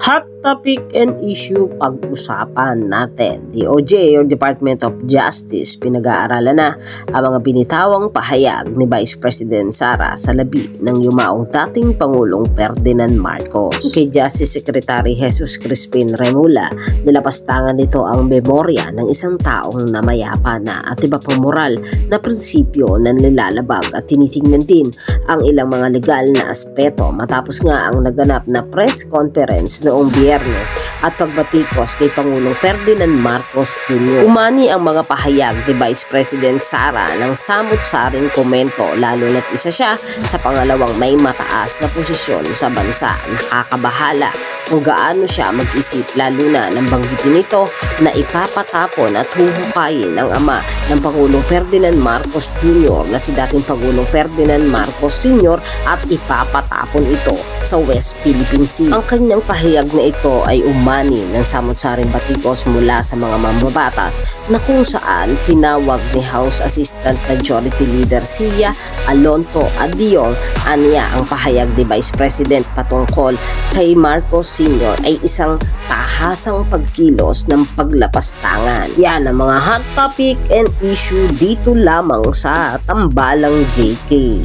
Hot topic and issue pag-usapan natin. DOJ or Department of Justice pinag-aaralan na ang mga binitawang pahayag ni Vice President Sara sa labi ng yumaong dating Pangulong Ferdinand Marcos. Kay Justice Secretary Jesus Crispin Remulla, nilapastangan nito ang memorya ng isang taong namayapa na at iba pang moral na prinsipyo na nilalabag at tinitingnan din ang ilang mga legal na aspeto matapos nga ang naganap na press conference noong Biyernes at pagbatikos kay Pangulong Ferdinand Marcos Jr. Umani ang mga pahayag ni Vice President Sara ng samut-saring komento, lalo na't isa siya sa pangalawang may mataas na posisyon sa bansa. Nakakabahala kung gaano siya mag-isip, lalo na nang banggitin nito na ipapatapon at huhukayin ang ama ng Pangulong Ferdinand Marcos Jr. na si dating Pangulong Ferdinand Marcos Sr. at ipapatapon ito sa West Philippine Sea. Ang kanyang pahayag na ito ay umani ng samut-saring batikos mula sa mga mambabatas na kung saan tinawag ni House Assistant Majority Leader Sia Alonto Adiong aniya ang pahayag ni Vice President patungkol kay Marcos Sr. ay isang tahasang pagkilos ng paglapastangan. Yan ang mga hot topic and issue dito lamang sa Tambalang JK.